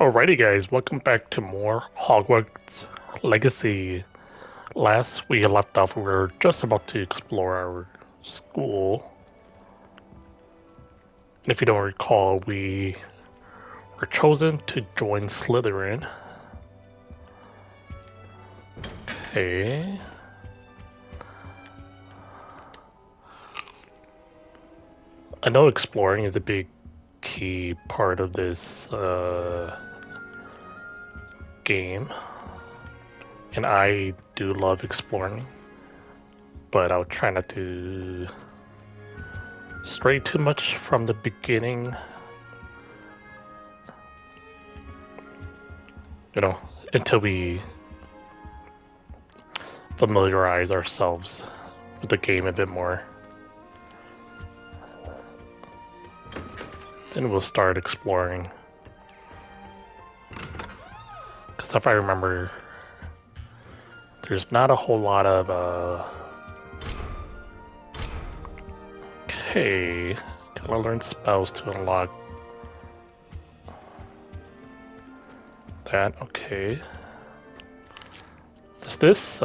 Alrighty guys, welcome back to more Hogwarts Legacy. Last we left off, we were just about to explore our school. And if you don't recall, we were chosen to join Slytherin. Okay. I know exploring is a big key part of this game, and I do love exploring, but I'll try not to stray too much from the beginning, until we familiarize ourselves with the game a bit more. Then we'll start exploring. Because if I remember, there's not a whole lot of, Okay, gotta learn spells to unlock that, okay. Does this,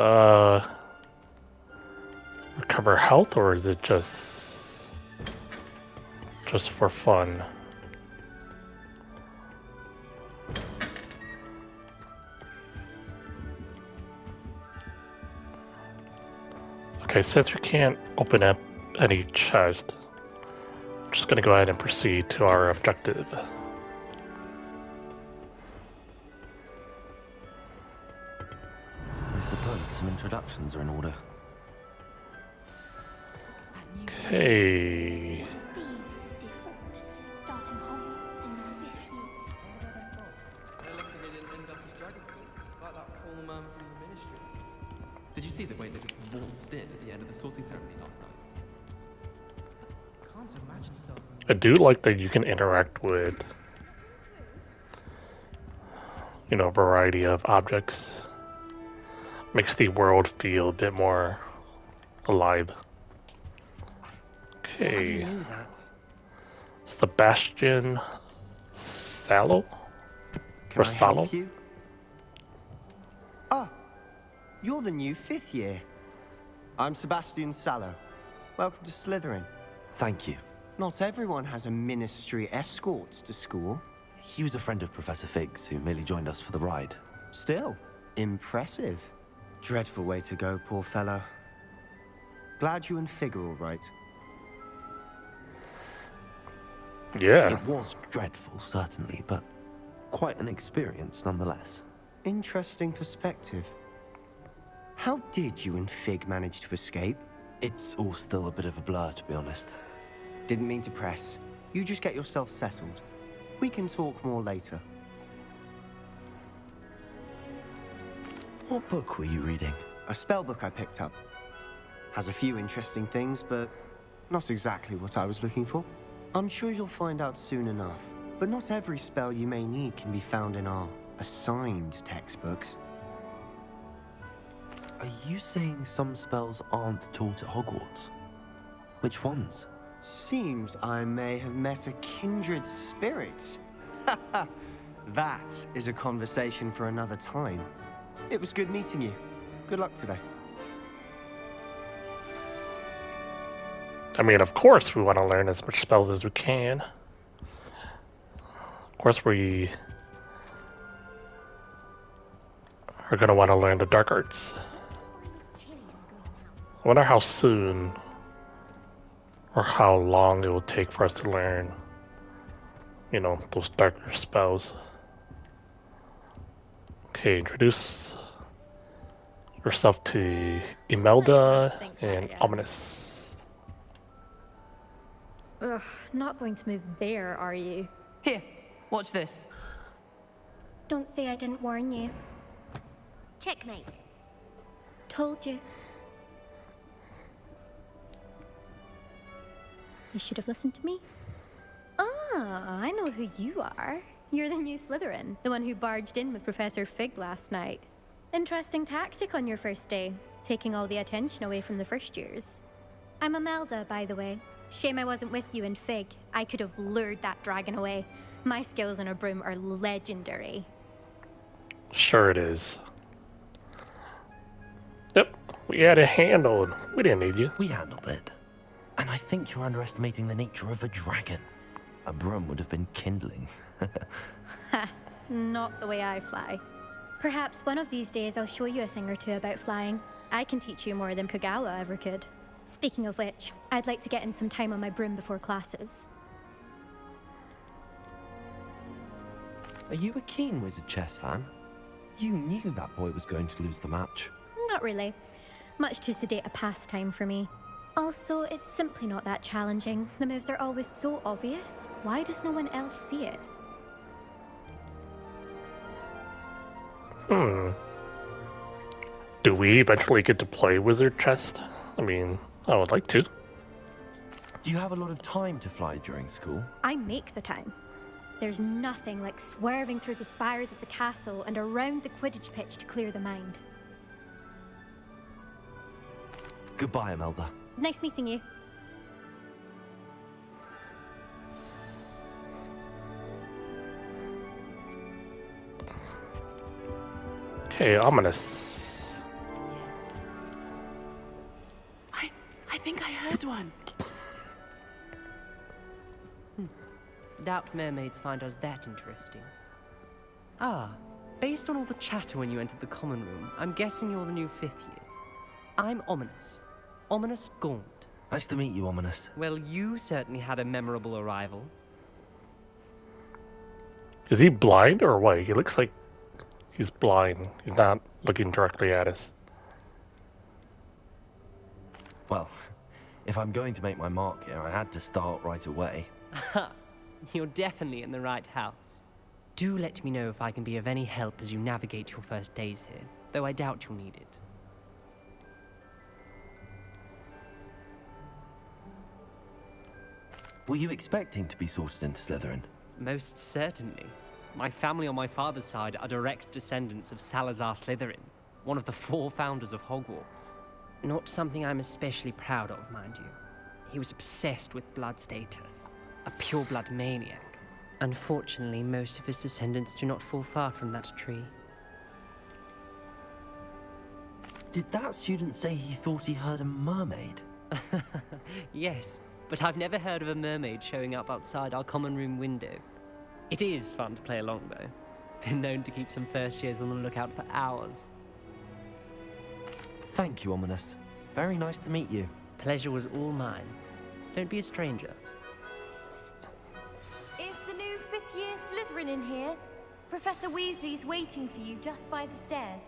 recover health, or is it just for fun? Okay, since we can't open up any chest, I'm just gonna go ahead and proceed to our objective. I suppose some introductions are in order. Okay. Starting Hogwarts in your 5th year. They're lucky they didn't end up as Dragonflies, like that former man from the Ministry. Did you see the way they just waltzed in at the end of the sorting ceremony last night? Can't imagine stuff. I do like that you can interact with, a variety of objects. Makes the world feel a bit more alive. Okay. I knew that. Sebastian Sallow? Can Or I Sallow? help you? Ah, you're the new 5th year. I'm Sebastian Sallow. Welcome to Slytherin. Thank you. Not everyone has a ministry escort to school. He was a friend of Professor Fig's who merely joined us for the ride. Still, impressive. Dreadful way to go, poor fellow. Glad you and Fig are all right. Yeah. It was dreadful, certainly, but quite an experience nonetheless. Interesting perspective. How did you and Fig manage to escape? It's all still a bit of a blur, to be honest. Didn't mean to press. You just get yourself settled. We can talk more later. What book were you reading? A spell book I picked up. Has a few interesting things, but not exactly what I was looking for. I'm sure you'll find out soon enough. But not every spell you may need can be found in our assigned textbooks. Are you saying some spells aren't taught at Hogwarts? Which ones? Seems I may have met a kindred spirit. That is a conversation for another time. It was good meeting you. Good luck today. I mean, of course we want to learn as much spells as we can. Of course we are going to want to learn the dark arts. I wonder how soon or how long it will take for us to learn, those darker spells. Okay, introduce yourself to Imelda and Ominous. Ugh, not going to move there, are you? Here, watch this. Don't say I didn't warn you. Checkmate. Told you. You should have listened to me. Ah, I know who you are. You're the new Slytherin, the one who barged in with Professor Fig last night. Interesting tactic on your first day, taking all the attention away from the first years. I'm Imelda, by the way. Shame I wasn't with you in Fig. I could have lured that dragon away. My skills on a broom are legendary. Sure it is. Yep, we had it handled. We didn't need you. We handled it. And I think you're underestimating the nature of a dragon. A broom would have been kindling. Ha, not the way I fly. Perhaps one of these days I'll show you a thing or two about flying. I can teach you more than Kogawa ever could. Speaking of which, I'd like to get in some time on my broom before classes. Are you a keen Wizard Chess fan? You knew that boy was going to lose the match. Not really. Much too sedate a pastime for me. Also, it's simply not that challenging. The moves are always so obvious. Why does no one else see it? Do we eventually get to play Wizard Chess? I mean, I would like to. Do you have a lot of time to fly during school? I make the time. There's nothing like swerving through the spires of the castle and around the Quidditch pitch to clear the mind. Goodbye, Imelda. Nice meeting you. Okay, ominous. I think I heard one. Doubt mermaids find us that interesting. Ah, based on all the chatter when you entered the common room, I'm guessing you're the new 5th year. I'm Ominous. Ominous Gaunt. Nice to meet you, Ominous. Well, you certainly had a memorable arrival. Is he blind or what? He looks like he's blind. He's not looking directly at us. Well, if I'm going to make my mark here, I had to start right away. Ha! You're definitely in the right house. Do let me know if I can be of any help as you navigate your first days here, though I doubt you'll need it. Were you expecting to be sorted into Slytherin? Most certainly. My family on my father's side are direct descendants of Salazar Slytherin, one of the 4 founders of Hogwarts. Not something I'm especially proud of, mind you. He was obsessed with blood status, a pure-blood maniac. Unfortunately, most of his descendants do not fall far from that tree. Did that student say he thought he heard a mermaid? Yes, but I've never heard of a mermaid showing up outside our common room window. It is fun to play along, though. Been known to keep some first years on the lookout for hours. Thank you, Ominous. Very nice to meet you. Pleasure was all mine. Don't be a stranger. Is the new 5th year Slytherin in here? Professor Weasley's waiting for you just by the stairs.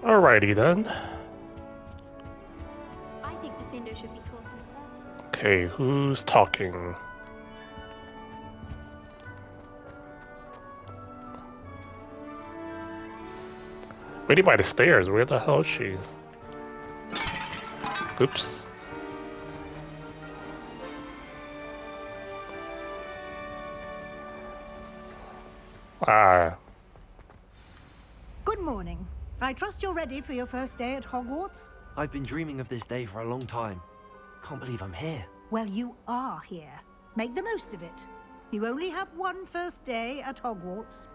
Alrighty then. I think Defendo should be talking. Okay, who's talking? Waiting by the stairs. Where the hell is she? Oops. Ah. Good morning. I trust you're ready for your first day at Hogwarts? I've been dreaming of this day for a long time. Can't believe I'm here. Well, you are here. Make the most of it. You only have one first day at Hogwarts.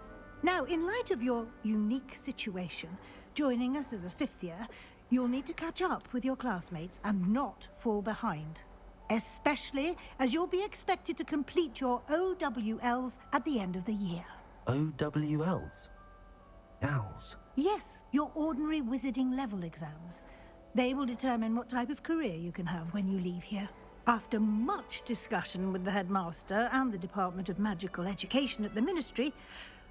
Now, in light of your unique situation, joining us as a 5th year, you'll need to catch up with your classmates and not fall behind. Especially as you'll be expected to complete your OWLs at the end of the year. OWLs? Owls? Yes, your ordinary wizarding level exams. They will determine what type of career you can have when you leave here. After much discussion with the headmaster and the Department of Magical Education at the Ministry,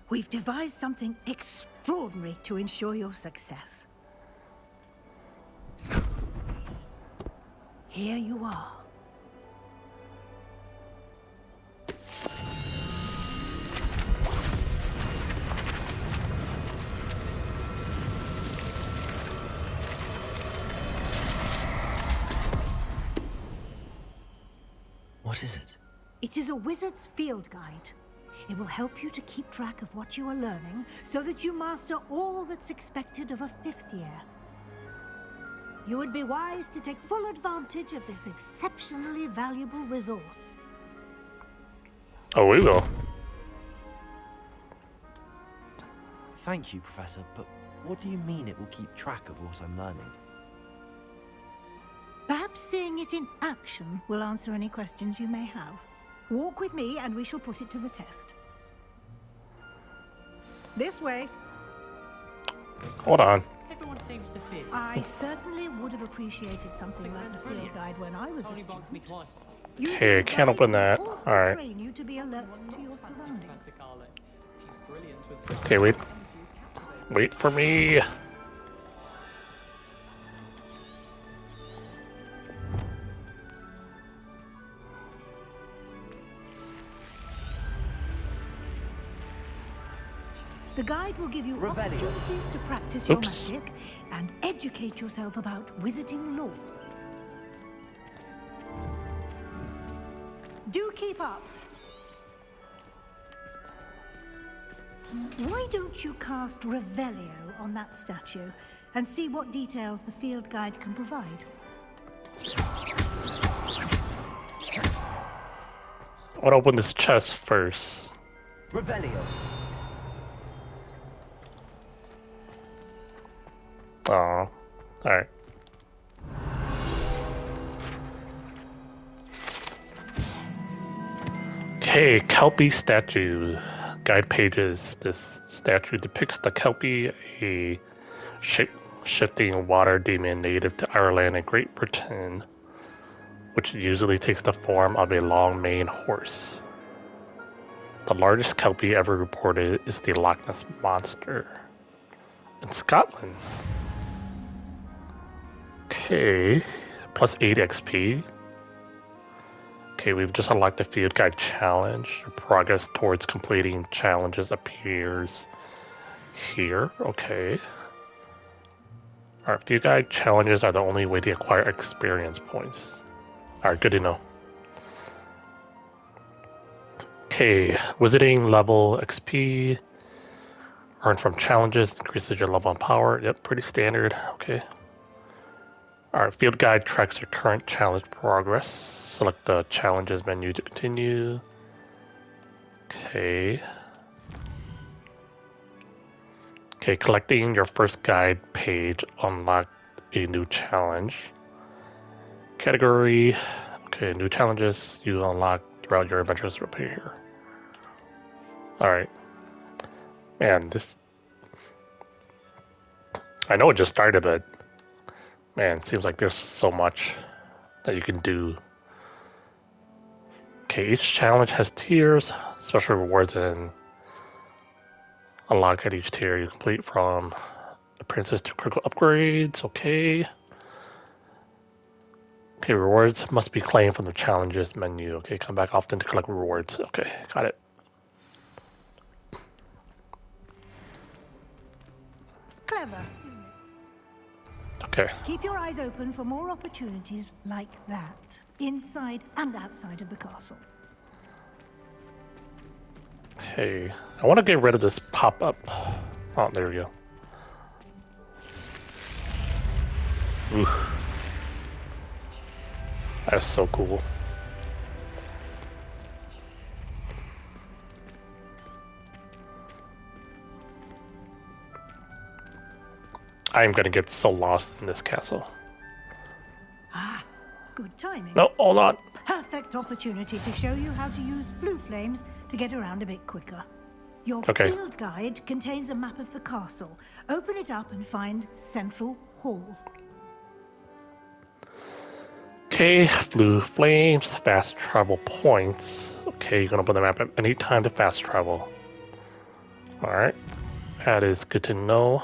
we've devised something extraordinary to ensure your success. Here you are. What is it? It is a wizard's field guide. It will help you to keep track of what you are learning so that you master all that's expected of a 5th year. you would be wise to take full advantage of this exceptionally valuable resource. Oh, we will. Thank you, Professor, but what do you mean it will keep track of what I'm learning? Perhaps seeing it in action will answer any questions you may have. Walk with me and we shall put it to the test. This way. Hold on. Everyone seems to fit. I certainly would have appreciated something like the field guide when I was a Only bugs me student. twice. Using Hey, I the can't guide open will that. also All right. train you to be alert to your surroundings. Professor Carlet. She's brilliant with Okay, wait. Wait for me. The guide will give you Revelio. opportunities to practice Oops. your magic and educate yourself about wizarding lore. Do keep up. Why don't you cast Revelio on that statue and see what details the field guide can provide? I want to open this chest first. Revelio. Aw. Alright. Okay, Kelpie statue. Guide pages. This statue depicts the Kelpie, a shape-shifting water demon native to Ireland and Great Britain, which usually takes the form of a long-maned horse. The largest Kelpie ever reported is the Loch Ness Monster in Scotland. Okay, plus 8 XP. Okay, we've just unlocked the field guide challenge. Your progress towards completing challenges appears here. Okay. Alright, field guide challenges are the only way to acquire experience points. Alright, good to know. Okay, wizarding level XP. Earn from challenges, increases your level and power. Yep, pretty standard. Okay. Alright, field guide tracks your current challenge progress. Select the challenges menu to continue. Okay. Okay, collecting your first guide page unlocked a new challenge. Category. Okay, new challenges you unlock throughout your adventures up here. Alright. Man, this... I know it just started, but... Man, it seems like there's so much that you can do. Okay, each challenge has tiers, special rewards, and unlock at each tier you complete from appearances to critical upgrades. Okay. Okay, rewards must be claimed from the challenges menu. Okay, come back often to collect rewards. Okay, got it. Clever, isn't it? Okay. Keep your eyes open for more opportunities like that, inside and outside of the castle. Okay, I want to get rid of this pop-up. Oh, there we go. Ooh. That's so cool. I'm gonna get so lost in this castle. Ah, good timing. No, hold on. Perfect opportunity to show you how to use flue flames to get around a bit quicker. Your Okay. field guide contains a map of the castle. Open it up and find Central Hall. Okay, blue flames, fast travel points. Okay, you can open the map at any time to fast travel. Alright, that is good to know.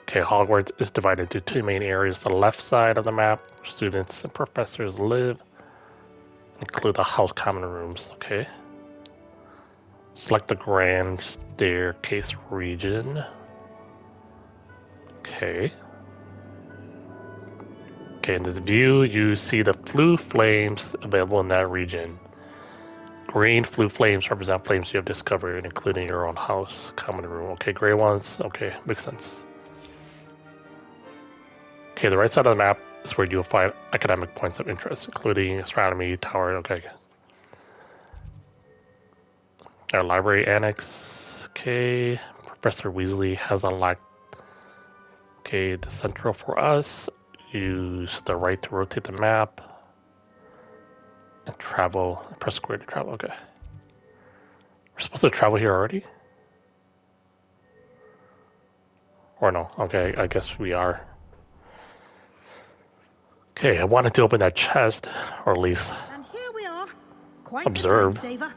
Okay, Hogwarts is divided into two main areas. The left side of the map, where students and professors live, include the house common rooms. Okay. Select the grand staircase region. Okay. Okay, in this view, you see the flue flames available in that region. Green flue flames represent flames you have discovered, including your own house, common room. Okay, gray ones. Okay, makes sense. Okay, the right side of the map is where you'll find academic points of interest, including astronomy tower. Okay. Our library annex. Okay. Professor Weasley has unlocked. Okay, the central for us. Use the right to rotate the map. And travel. Press square to travel. Okay. We're supposed to travel here already? Or no? Okay, I guess we are. Okay, I wanted to open that chest, or at least And here we are. Quite observe. the time saver.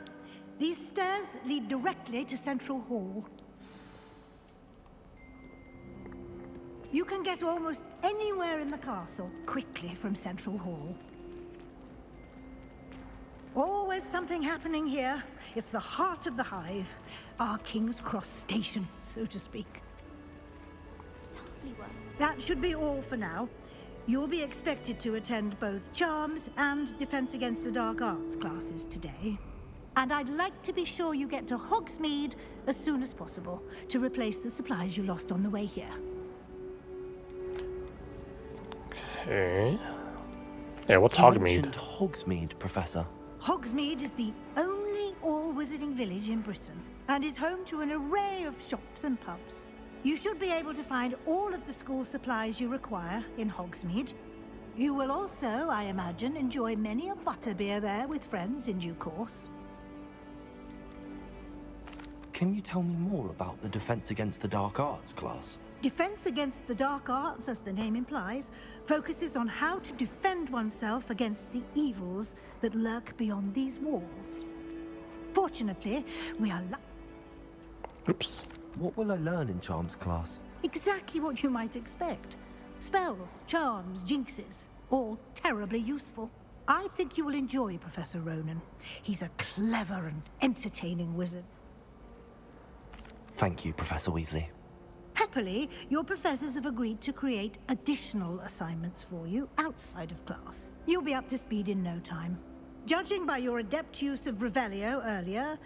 These stairs lead directly to Central Hall. You can get almost anywhere in the castle quickly from Central Hall. Always something happening here. It's the heart of the hive. Our King's Cross station, so to speak. That should be all for now. You'll be expected to attend both Charms and Defense Against the Dark Arts classes today. And I'd like to be sure you get to Hogsmeade as soon as possible to replace the supplies you lost on the way here. Okay. Yeah, what's You Hogmeade? mentioned Hogsmeade, Professor. Hogsmeade is the only all-wizarding village in Britain and is home to an array of shops and pubs. You should be able to find all of the school supplies you require in Hogsmeade. You will also, I imagine, enjoy many a butterbeer there with friends in due course. Can you tell me more about the Defense Against the Dark Arts class? Defense Against the Dark Arts, as the name implies, focuses on how to defend oneself against the evils that lurk beyond these walls. Fortunately, we are Oops. What will I learn in Charms class? exactly what you might expect. Spells, charms, jinxes, all terribly useful. I think you will enjoy Professor Ronan. He's a clever and entertaining wizard. Thank you, Professor Weasley. Happily, your professors have agreed to create additional assignments for you outside of class. You'll be up to speed in no time. Judging by your adept use of Revelio earlier,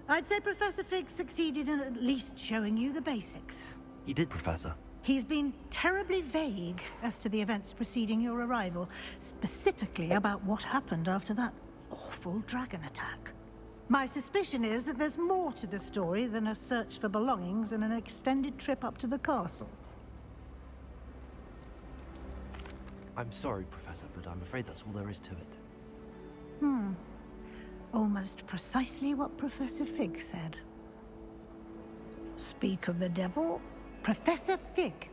I'd say Professor Fig succeeded in at least showing you the basics. He did, Professor. He's been terribly vague as to the events preceding your arrival, specifically about what happened after that awful dragon attack. My suspicion is that there's more to the story than a search for belongings and an extended trip up to the castle. I'm sorry, Professor, but I'm afraid that's all there is to it. Almost precisely what Professor Fig said. Speak of the devil, Professor Fig.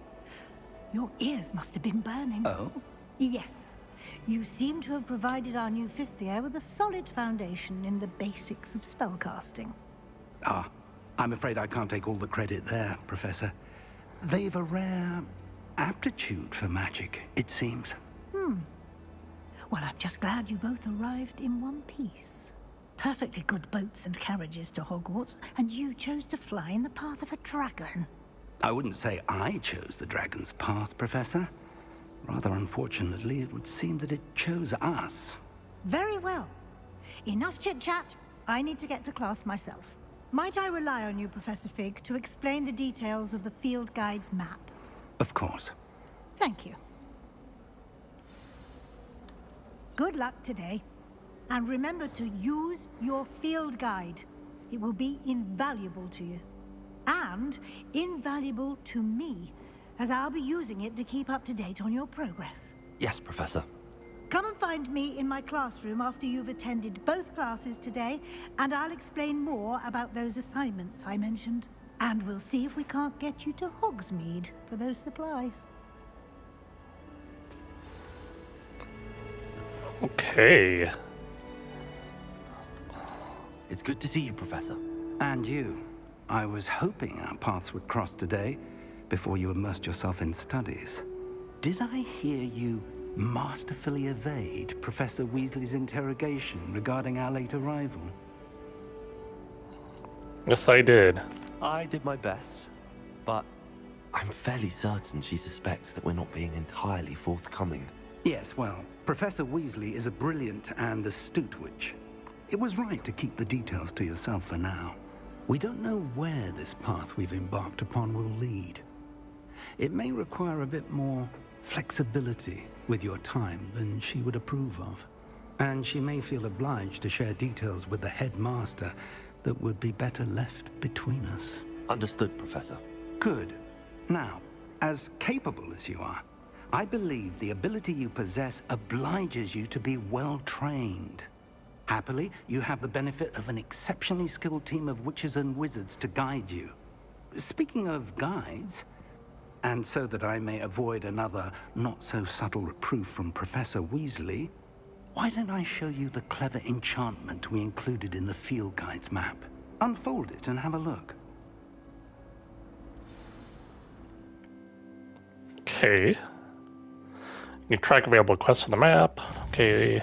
Your ears must have been burning. Oh? Yes. You seem to have provided our new fifth year with a solid foundation in the basics of spellcasting. Ah, I'm afraid I can't take all the credit there, Professor. They've a rare aptitude for magic, it seems. Well, I'm just glad you both arrived in one piece. Perfectly good boats and carriages to Hogwarts, and you chose to fly in the path of a dragon. I wouldn't say I chose the dragon's path, Professor. Rather unfortunately, it would seem that it chose us. Very well. Enough chit-chat. I need to get to class myself. Might I rely on you, Professor Fig, to explain the details of the field guide's map? Of course. Thank you. Good luck today. And remember to use your field guide. It will be invaluable to you. And invaluable to me, as I'll be using it to keep up to date on your progress. Yes, Professor. Come and find me in my classroom after you've attended both classes today, and I'll explain more about those assignments I mentioned. And we'll see if we can't get you to Hogsmeade for those supplies. Okay. It's good to see you, Professor. And you. I was hoping our paths would cross today, before you immersed yourself in studies. Did I hear you masterfully evade Professor Weasley's interrogation regarding our late arrival? Yes, I did. I did my best, but I'm fairly certain she suspects that we're not being entirely forthcoming. Yes, well, Professor Weasley is a brilliant and astute witch. It was right to keep the details to yourself for now. We don't know where this path we've embarked upon will lead. It may require a bit more flexibility with your time than she would approve of. And she may feel obliged to share details with the headmaster that would be better left between us. Understood, Professor. Good. Now, as capable as you are, I believe the ability you possess obliges you to be well trained. Happily, you have the benefit of an exceptionally skilled team of witches and wizards to guide you. Speaking of guides, and so that I may avoid another not-so-subtle reproof from Professor Weasley, why don't I show you the clever enchantment we included in the field guide's map? Unfold it and have a look. Okay. You track available quests on the map. Okay.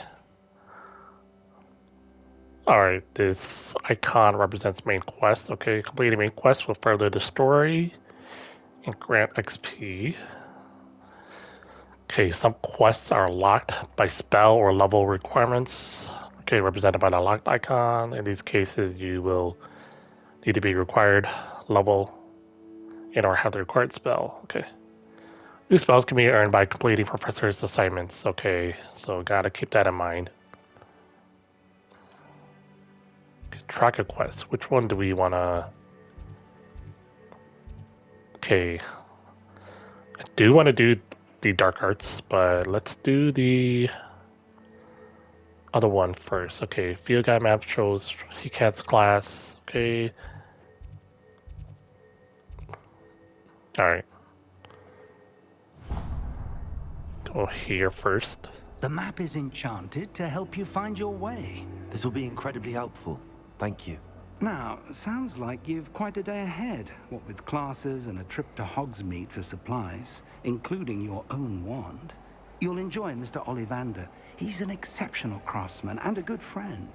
Alright, this icon represents main quest. Okay, completing main quest will further the story and grant XP. Okay, some quests are locked by spell or level requirements. Okay, represented by the locked icon. In these cases, you will need to be required level and or have the required spell. Okay. New spells can be earned by completing professor's assignments. Okay, so gotta keep that in mind. Okay, track a quest. Which one do we wanna... Okay. I do want to do the dark arts, but let's do the other one first. Okay, field guide map shows Hecat's class. Okay. Alright. Go here first. The map is enchanted to help you find your way. This will be incredibly helpful. Thank you. Now, sounds like you've quite a day ahead, what with classes and a trip to Hogsmeade for supplies, including your own wand. You'll enjoy Mr. Ollivander. He's an exceptional craftsman and a good friend.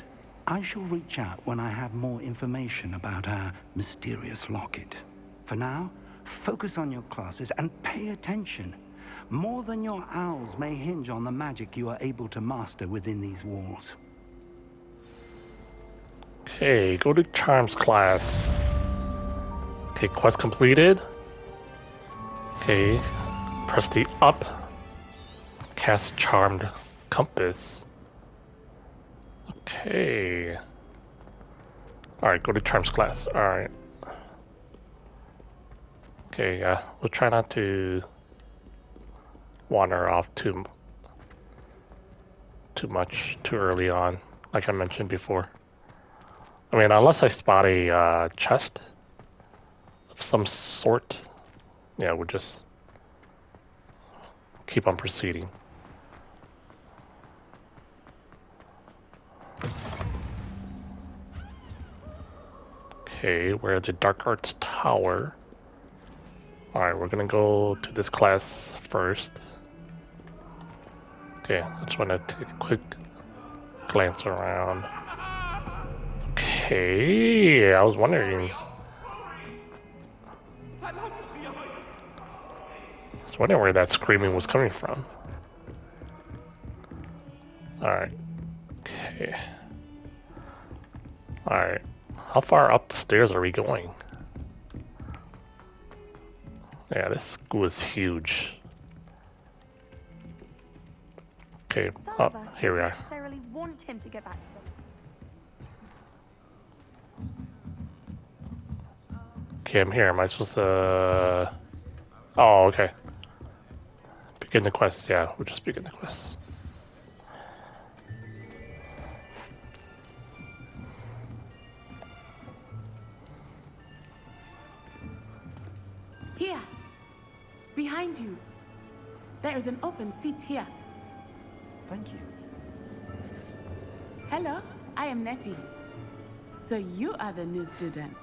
I shall reach out when I have more information about our mysterious locket. For now, focus on your classes and pay attention. More than your owls may hinge on the magic you are able to master within these walls. Okay, go to Charms class. Okay, quest completed. Okay, press the up. Cast Charmed Compass. Okay. Alright, go to Charms class. Alright. Okay, we'll try not to wander off too much too early on, like I mentioned before. I mean, unless I spot a chest of some sort, yeah, we'll just keep on proceeding. Okay, we're at the Dark Arts Tower. Alright, we're gonna go to this class first. Okay, I just wanna take a quick glance around. Okay, I was wondering. I was wondering where that screaming was coming from. Alright. Okay. Alright. How far up the stairs are we going? Yeah, this school is huge. Okay, oh, here we are. Necessarily want him to get back. Okay, I'm here. Am I supposed to... Oh, okay. Begin the quest. Yeah, we'll just begin the quest. Here, behind you. There is an open seat here. Thank you. Hello, I am Nettie. So you are the new student.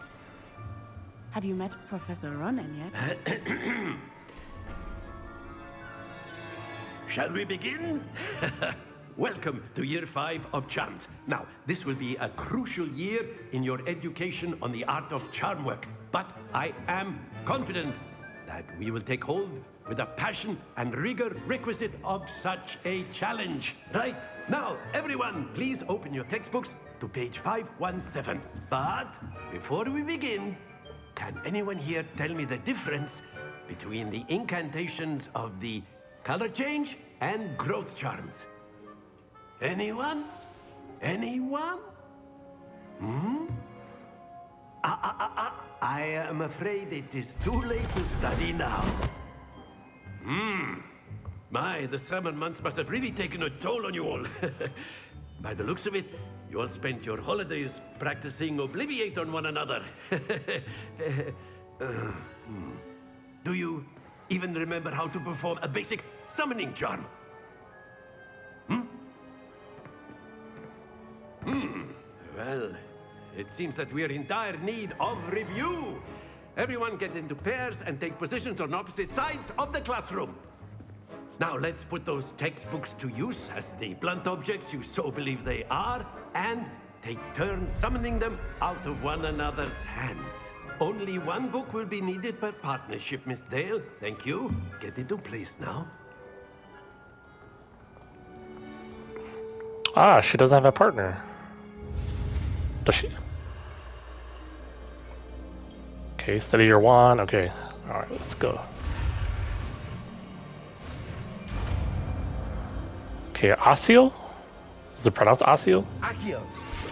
Have you met Professor Ronan yet? Shall we begin? Welcome to Year 5 of Charms. Now, this will be a crucial year in your education on the art of charm work, but I am confident that we will take hold with the passion and rigor requisite of such a challenge. Right, now, everyone, please open your textbooks to page 517. But before we begin, can anyone here tell me the difference between the incantations of the color change, and growth charms. Anyone? Anyone? Hmm? I am afraid it is too late to study now. My, the summer months must have really taken a toll on you all. By the looks of it, you all spent your holidays practicing Obliviate on one another. Do you even remember how to perform a basic summoning charm? Well, it seems that we are in dire need of review. Everyone get into pairs and take positions on opposite sides of the classroom. Now let's put those textbooks to use as the blunt objects you so believe they are, and take turns summoning them out of one another's hands. Only one book will be needed per partnership, Miss Dale. Thank you. Get into place now. Ah, she doesn't have a partner. Does she? Okay, study your wand. Okay, alright, let's go. Okay, Accio? Is it pronounced Accio? Accio.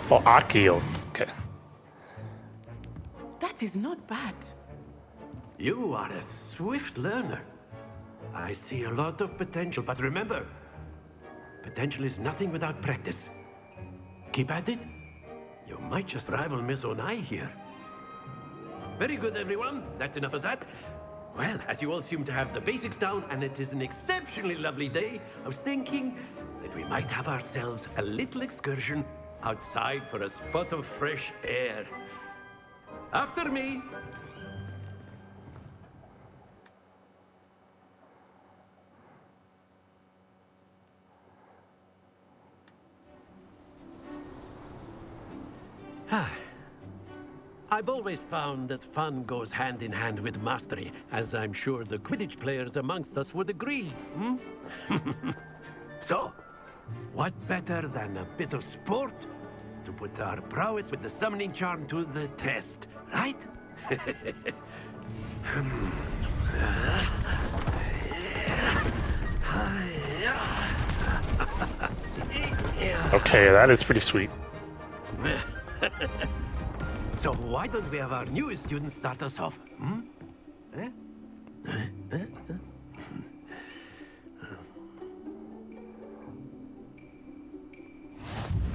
Oh, Accio. Okay. That is not bad. You are a swift learner. I see a lot of potential, but remember, potential is nothing without practice. Keep at it. You might just rival Miss Onai here. Very good, everyone. That's enough of that. Well, as you all seem to have the basics down, and it is an exceptionally lovely day, I was thinking that we might have ourselves a little excursion outside for a spot of fresh air. After me. I've always found that fun goes hand in hand with mastery, as I'm sure the Quidditch players amongst us would agree. So, what better than a bit of sport to put our prowess with the summoning charm to the test, right? Okay, that is pretty sweet. So why don't we have our newest student start us off?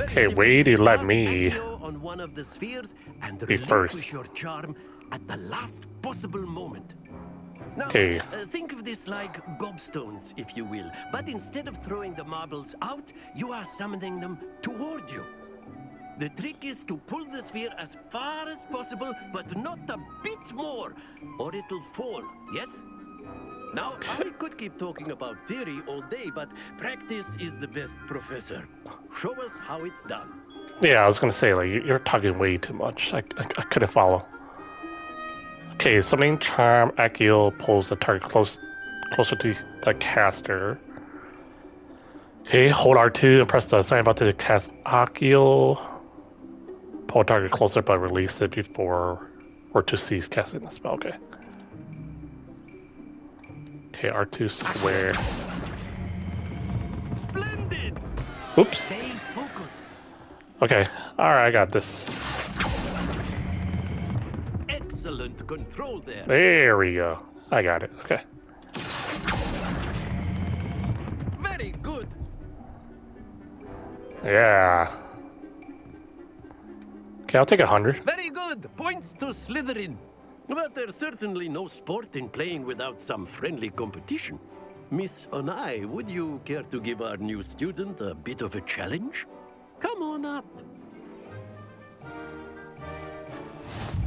Okay, Wade, you let me on one of the spheres and be first. relinquish your charm at the last possible moment. Now, Okay. Think of this like gobstones, if you will. But instead of throwing the marbles out, you are summoning them toward you. The trick is to pull the sphere as far as possible, but not a bit more, or it'll fall, yes? Now, I could keep talking about theory all day, but practice is the best professor. Show us how it's done. Yeah, I was gonna say, like, you're talking way too much. I couldn't follow. Okay, summoning charm, Accio pulls the target closer to the caster. Okay, hold R2 and press the sign button to cast Accio. Pull target closer, but release it before or to cease casting the spell. Okay. Okay, R2 square. Splendid! Oops. Stay focused. Okay, alright, I got this. Excellent control there. There we go. I got it. Okay. Very good. Yeah. Okay, I'll take 100. Very good. Points to Slytherin. But there's certainly no sport in playing without some friendly competition. Miss Onai, would you care to give our new student a bit of a challenge? Come on up.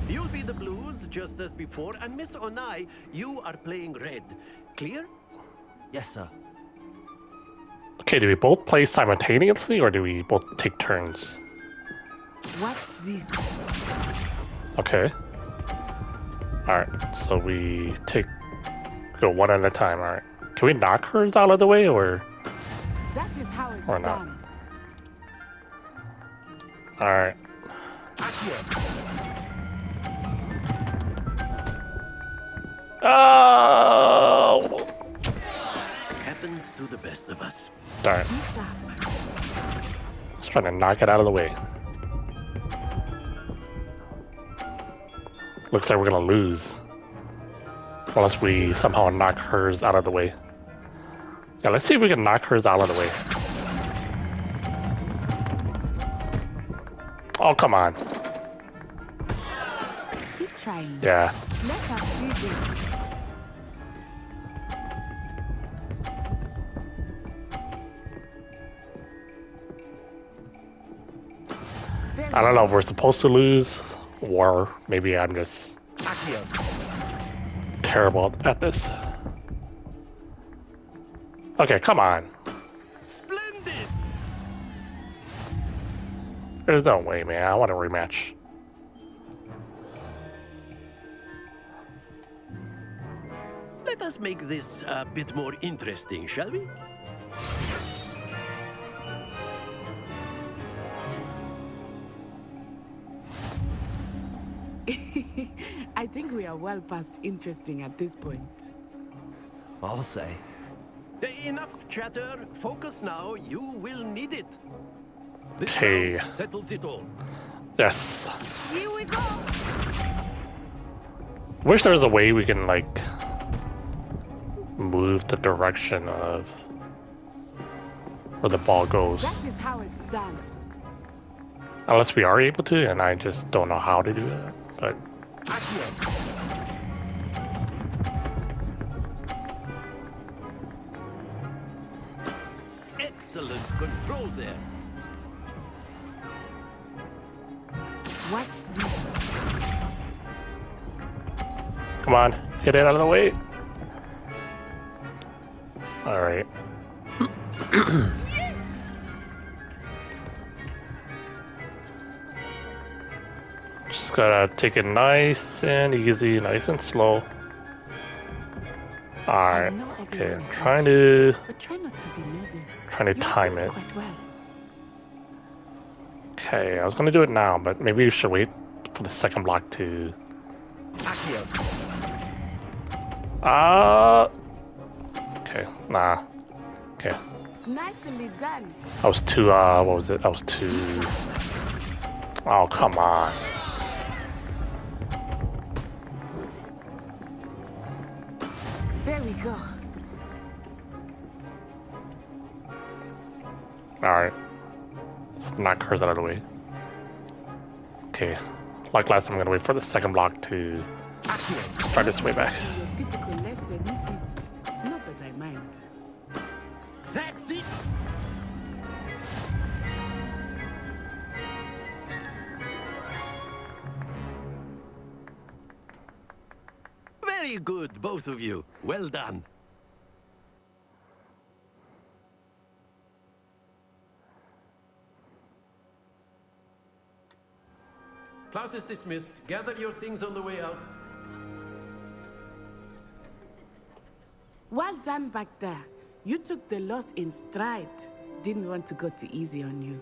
You'll be the blues, just as before, and Miss Onai, you are playing red. Clear? Yes, sir. Okay, do we both play simultaneously or do we both take turns? Watch this. Okay. Alright, so we go one at a time, alright. Can we knock hers out of the way or That is how it's or not? done. Alright. Oh! happens to the best of us. Darn. Just trying to knock it out of the way. Looks like we're gonna lose. Unless we somehow knock hers out of the way. Yeah, let's see if we can knock hers out of the way. Oh, come on. Keep trying. Yeah. Let us see this. I don't know if we're supposed to lose, or maybe I'm just terrible at this. Okay, come on. Splendid! There's no way, man. I want a rematch. Let us make this a bit more interesting, shall we? I think we are well past interesting at this point. I'll say. Enough chatter. Focus now. You will need it. This Hey. round settles it all. Yes. Here we go. Wish there was a way we can, like, move the direction of where the ball goes. That is how it's done. Unless we are able to, and I just don't know how to do it. But Excellent control there. Watch this. come on, get it out of the way. All right. Just gotta take it nice and easy, nice and slow. Alright, okay, I'm trying to But try not to be nervous. trying to You're time doing it. quite well. Okay, I was gonna do it now, but maybe we should wait for the second block to okay, nah. Okay. Nicely done. I was too what was it? I was too oh come on. There we go. Alright. Let's knock hers out of the way. Okay. Like last time, I'm gonna wait for the second block to start its way back. Your typical lesson, is it? Not that I mind. That's it. Very good, both of you. Well done. Class is dismissed. Gather your things on the way out. Well done back there. You took the loss in stride. Didn't want to go too easy on you.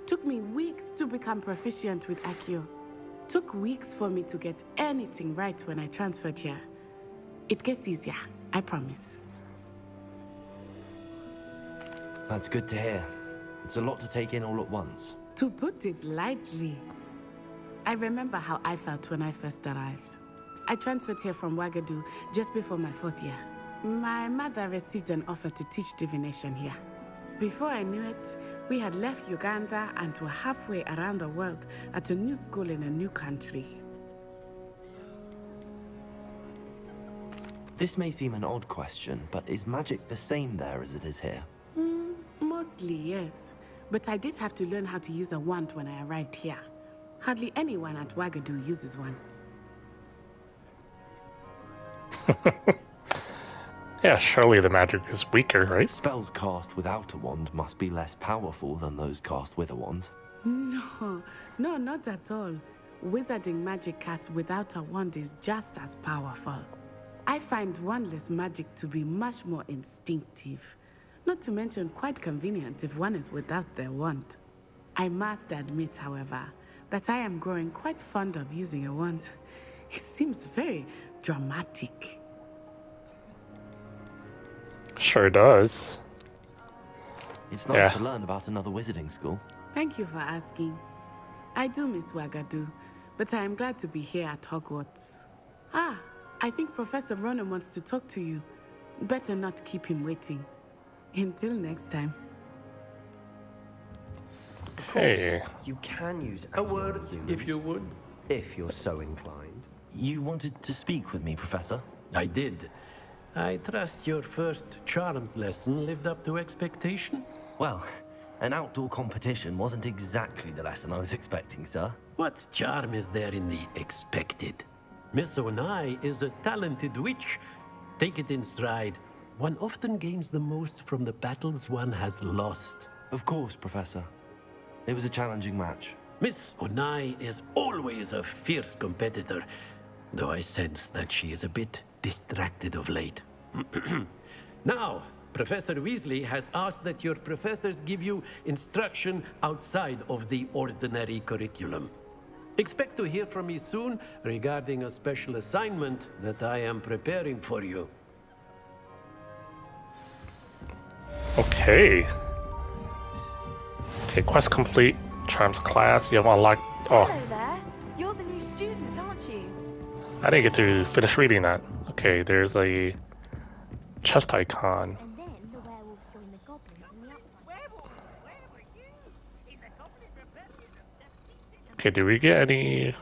Took me weeks to become proficient with Accio. Took weeks for me to get anything right when I transferred here. It gets easier, I promise. That's good to hear. It's a lot to take in all at once. To put it lightly, I remember how I felt when I first arrived. I transferred here from Ouagadougou just before my 4th year. My mother received an offer to teach divination here. Before I knew it, we had left Uganda and were halfway around the world at a new school in a new country. This may seem an odd question, but is magic the same there as it is here? Mostly, yes. But I did have to learn how to use a wand when I arrived here. Hardly anyone at Ouagadougou uses one. Yeah, surely the magic is weaker, right? Spells cast without a wand must be less powerful than those cast with a wand. No, not at all. Wizarding magic cast without a wand is just as powerful. I find wandless magic to be much more instinctive. Not to mention quite convenient if one is without their wand. I must admit, however, that I am growing quite fond of using a wand. It seems very dramatic. Sure does. It's nice to learn about another wizarding school. Thank you for asking. I do miss Wagadu, but I am glad to be here at Hogwarts. Ah, I think Professor Ronan wants to talk to you. Better not keep him waiting. Until next time. Of course, Hey. you can use A word, humans, if you would. if you're so inclined. You wanted to speak with me, Professor? I did. I trust your first charms lesson lived up to expectation? Well, an outdoor competition wasn't exactly the lesson I was expecting, sir. What charm is there in the expected? Miss Onai is a talented witch. Take it in stride. One often gains the most from the battles one has lost. Of course, Professor. It was a challenging match. Miss Onai is always a fierce competitor, though I sense that she is a bit distracted of late. Now, Professor Weasley has asked that your professors give you instruction outside of the ordinary curriculum. Expect to hear from me soon regarding a special assignment that I am preparing for you. Okay. Okay, quest complete. Charms class. You have unlocked. Oh, Hello there. You're the new student, aren't you? I didn't get to finish reading that. Okay, there's a chest icon. And then the werewolves join the goblins in the upside. Okay, do we get any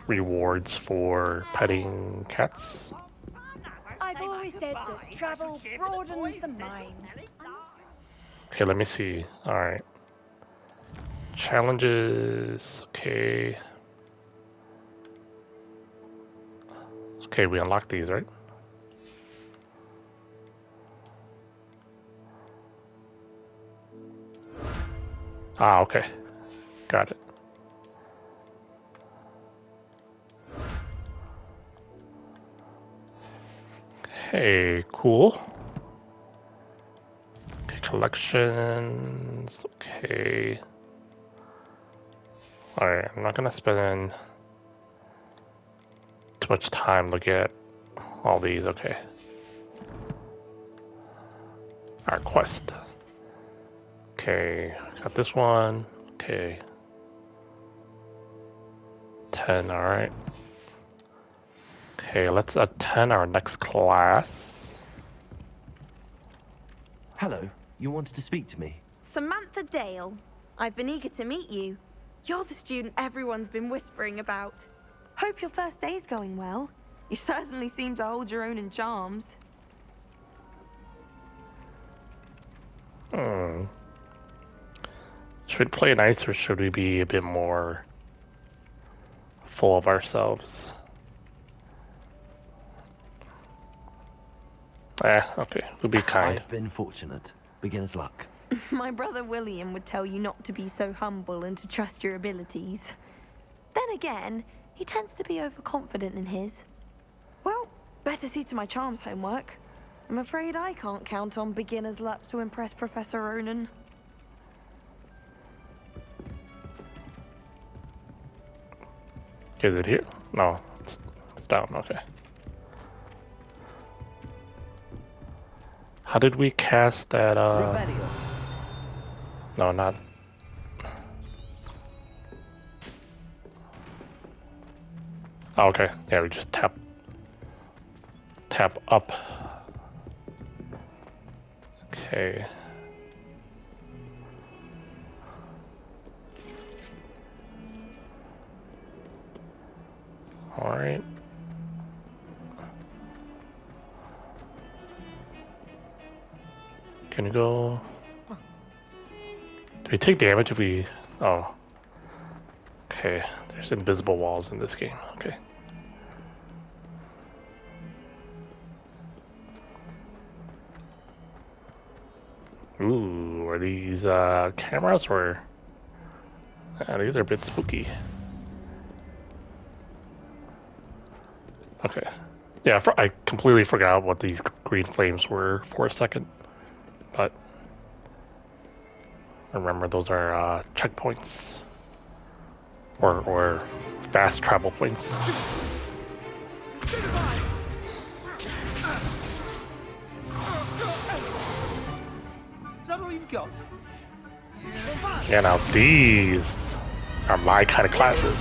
rewards for petting cats? I've always said that travel broadens the mind. Okay, let me see. Alright. Challenges. Okay. Okay, we unlocked these, right? Ah, okay. Got it. Okay, cool. Okay, collections. Okay. Alright, I'm not gonna spend too much time looking at all these. Okay. Our quest. Okay, got this one. Okay. 10, alright. Okay, let's attend our next class. Hello, you wanted to speak to me? Samantha Dale. I've been eager to meet you. You're the student everyone's been whispering about. Hope your first day's going well. You certainly seem to hold your own in charms. Should we play nice or should we be a bit more full of ourselves? Okay, we'll be kind. I've been fortunate. Beginner's luck. My brother William would tell you not to be so humble and to trust your abilities. Then again, he tends to be overconfident in his. Well, better see to my charms homework. I'm afraid I can't count on beginner's luck to impress Professor Ronan. Is it here? No, it's down, okay. How did we cast that, Revelio. No, not... Oh, okay, yeah, we just tap up. Okay. All right. Can you go? Do we take damage if we? Oh. Okay. There's invisible walls in this game. Okay. Ooh, are these cameras or? These are a bit spooky. Okay. Yeah, I completely forgot what these green flames were for a second. But remember, those are checkpoints. Or fast travel points. you've got. Yeah, now these are my kind of classes.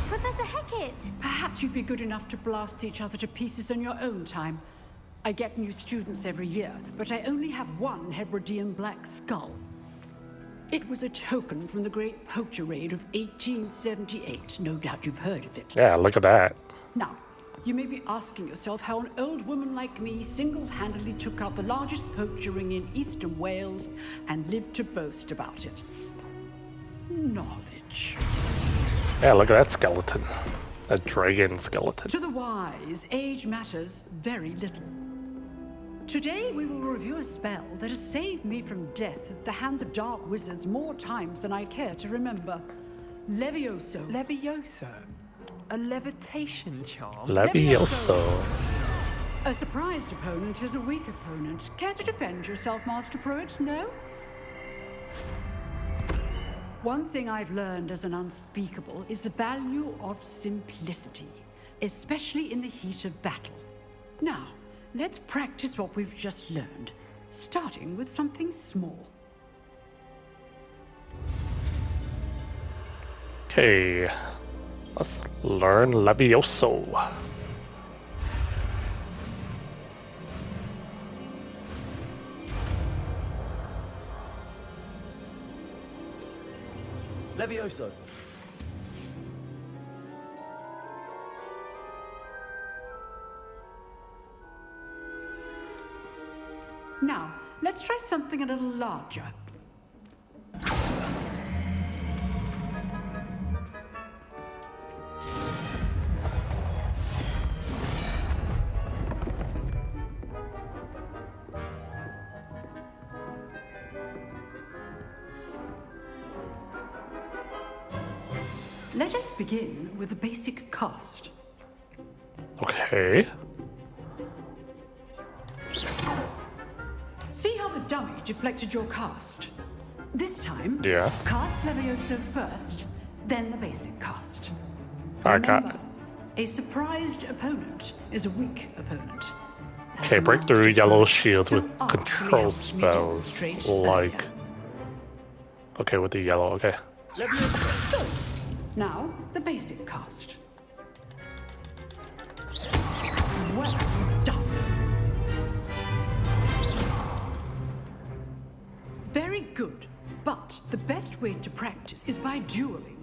Professor Hecat! Perhaps you'd be good enough to blast each other to pieces in your own time. I get new students every year, but I only have one Hebridean black skull. It was a token from the Great Poacher Raid of 1878. No doubt you've heard of it. Yeah, look at that. Now, you may be asking yourself how an old woman like me single-handedly took out the largest poacher ring in eastern Wales and lived to boast about it. Knowledge. Yeah, look at that skeleton. That dragon skeleton. To the wise, age matters very little. Today we will review a spell that has saved me from death at the hands of dark wizards more times than I care to remember. Levioso. Levioso? A levitation charm? Levioso. A surprised opponent is a weak opponent. Care to defend yourself, Master Pruitt? No? One thing I've learned as an unspeakable is the value of simplicity, especially in the heat of battle. Now, let's practice what we've just learned, starting with something small. Okay, let's learn Levioso. Levioso. Now, let's try something a little larger. Let us begin with the basic cast. Okay. See how the dummy deflected your cast? This time, Yeah. cast Levioso first, then the basic cast. I got. Remember, a surprised opponent is a weak opponent. Okay, break through yellow shields with So control helps me spells. demonstrate Like. Okay, with the yellow, okay. So, now the basic cast. Well done. Very good, but the best way to practice is by dueling.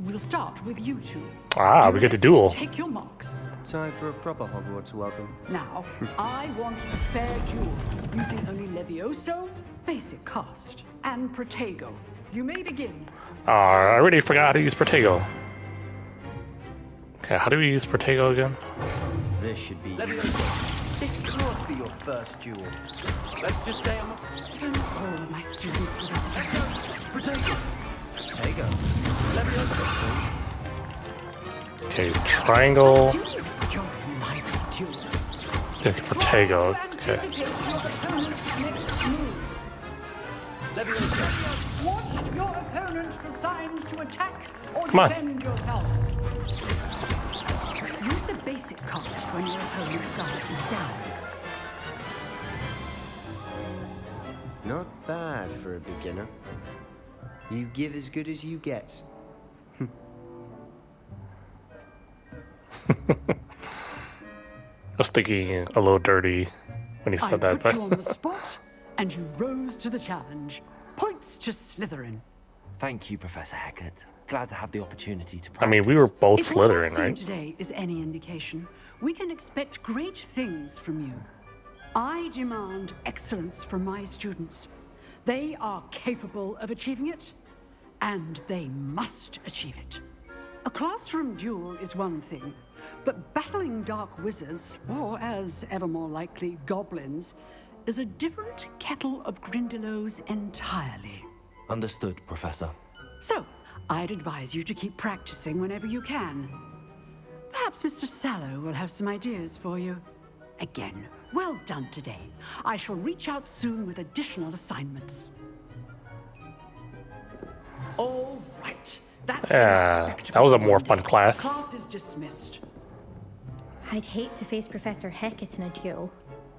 We'll start with you two. Ah, we get to duel. Take your marks. Time for a proper Hogwarts welcome. Now, I want a fair duel, using only Levioso, basic cast, and Protego. You may begin. I already forgot how to use Protego. Okay, how do we use Protego again? This should be. This can't be your first duel. Let's just say I'm a... Don't hold my students with this. Protego. Protego. Levioso. Okay, triangle Join my duel. is Protego. Okay. Anticipate your opponent's next move. Levioso. Watch your opponent for signs to attack or Come on. defend yourself. Use the basic cast when your opponent's guard is down. Not bad for a beginner. You give as good as you get. I was thinking a little dirty when he said I that, put you on the but spot, and you rose to the challenge. Points to Slytherin. Thank you, Professor Hecat. Glad to have the opportunity to I practice. mean, we were both If what I've Slytherin, seen right? today is any indication, we can expect great things from you. I demand excellence from my students. They are capable of achieving it, and they must achieve it. A classroom duel is one thing, but battling dark wizards, or as ever more likely, goblins, is a different kettle of Grindylows entirely. Understood, Professor. So, I'd advise you to keep practicing whenever you can. Perhaps Mr. Sallow will have some ideas for you. Again, well done today. I shall reach out soon with additional assignments. All right. That's Yeah, enough that spectacle was a for more one fun day. class. Class is dismissed. I'd hate to face Professor Hecat in a duel.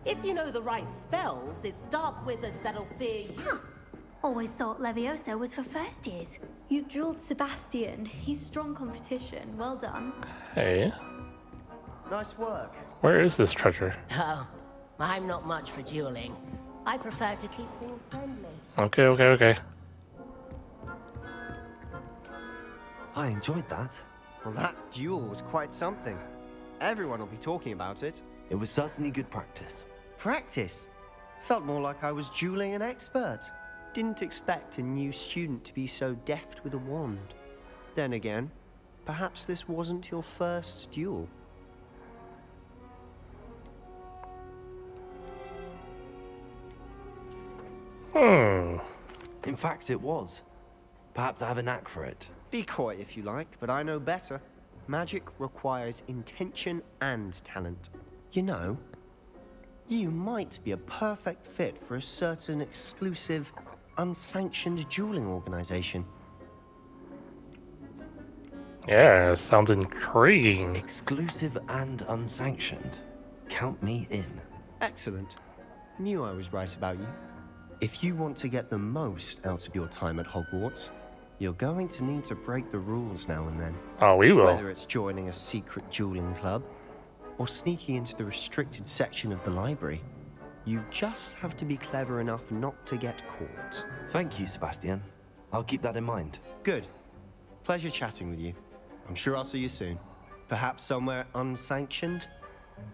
If you know the right spells, it's dark wizards that'll fear you. Huh. Always thought Leviosa was for first years. You drilled Sebastian. He's strong competition. Well done. Hey. Nice work. Where is this treasure? Oh, I'm not much for dueling. I prefer to keep things friendly. Okay. I enjoyed that. Well, that duel was quite something. Everyone will be talking about it. It was certainly good practice. Practice? Felt more like I was dueling an expert. Didn't expect a new student to be so deft with a wand. Then again, perhaps this wasn't your first duel. In fact, it was. Perhaps I have a knack for it. Be coy if you like, but I know better. Magic requires intention and talent. You know, you might be a perfect fit for a certain exclusive, unsanctioned dueling organization. Yeah, sounds intriguing. Exclusive and unsanctioned. Count me in. Excellent. Knew I was right about you. If you want to get the most out of your time at Hogwarts, you're going to need to break the rules now and then. Oh, we will. Whether it's joining a secret dueling club, or sneaking into the restricted section of the library, you just have to be clever enough not to get caught. Thank you, Sebastian. I'll keep that in mind. Good. Pleasure chatting with you. I'm sure I'll see you soon. Perhaps somewhere unsanctioned?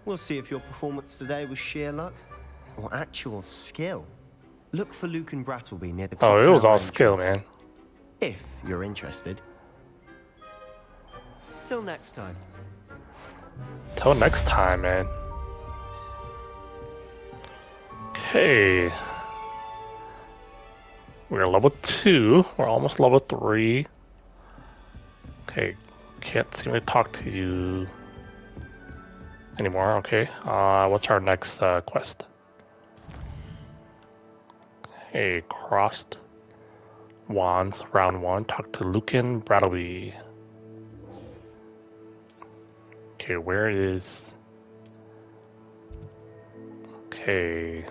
We'll see if your performance today was sheer luck or actual skill. Look for Luke and Brattleby near the Oh, it clock was tower all skill, entrance. man. If you're interested. Till next time. Till next time, man. Okay. We're level 2. We're almost level 3. Okay. Can't seem to talk to you anymore. Okay. What's our next quest? Hey, crossed wands, round 1. Talk to Lucan Brattleby. Okay, where is... Okay.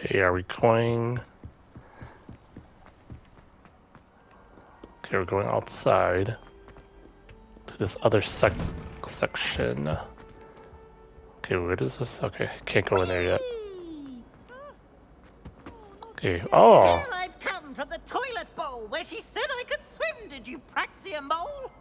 Okay, are we going... Okay, we're going outside to this other section. Okay, where is this? Okay, can't go in there yet. Okay, oh! Here I've come from the toilet bowl where she said I could swim, did you praxia mole?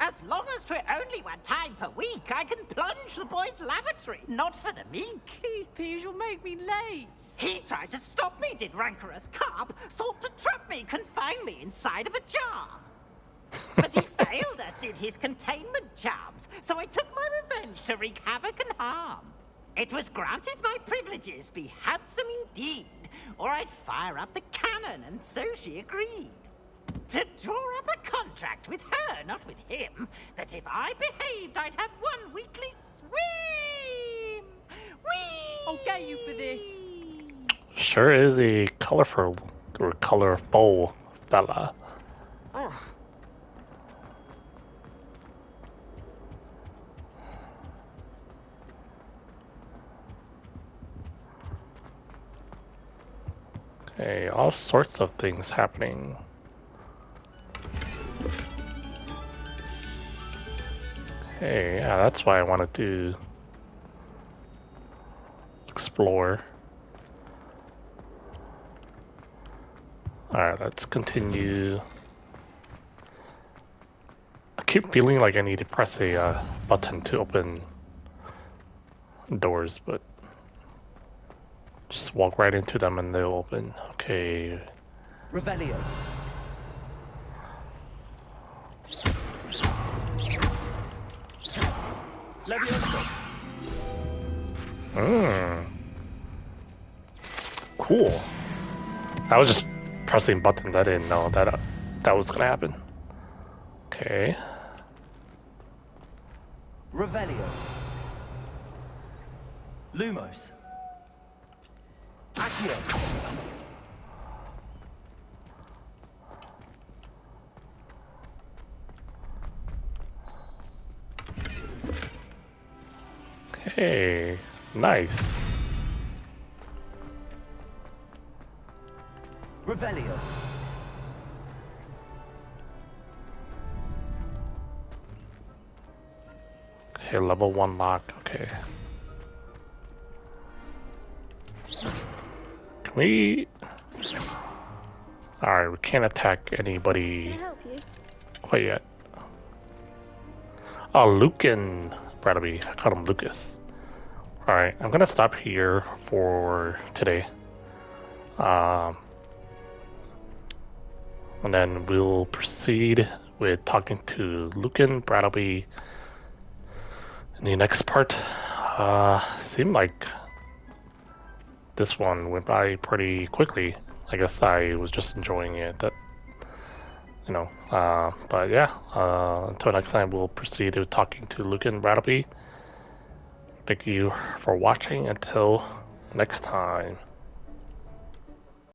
As long as 'twere only one time per week, I can plunge the boy's lavatory, not for the meek. These peas will make me late. He tried to stop me, did rancorous carp, sought to trap me, confine me inside of a jar. But he failed, as did his containment charms, so I took my revenge to wreak havoc and harm. It was granted my privileges be handsome indeed, or I'd fire up the cannon, and so she agreed. To draw up a contract with her, not with him, that if I behaved, I'd have one weekly swim! Whee! I'll get you for this. Sure is a colorful fella. Oh. Okay, all sorts of things happening. Hey, yeah, that's why I wanted to explore. Alright, let's continue. I keep feeling like I need to press a button to open doors, but just walk right into them and they'll open. Okay. Revelio. Levioso. Cool. I was just pressing buttons. I didn't know that was gonna happen. Okay. Revelio. Lumos. Accio. Okay. Nice. Revelio. Okay, level 1 lock. Okay. Can we... Alright, we can't attack anybody Can I help you? quite yet. Oh, Lucan Bradley. I called him Lucas. Alright, I'm gonna stop here for today. And then we'll proceed with talking to Lucan Bradley in the next part. Seemed like this one went by pretty quickly. I guess I was just enjoying it. That, you know. But yeah. Until next time, we'll proceed with talking to Lucan Bradley. Thank you for watching. Until next time.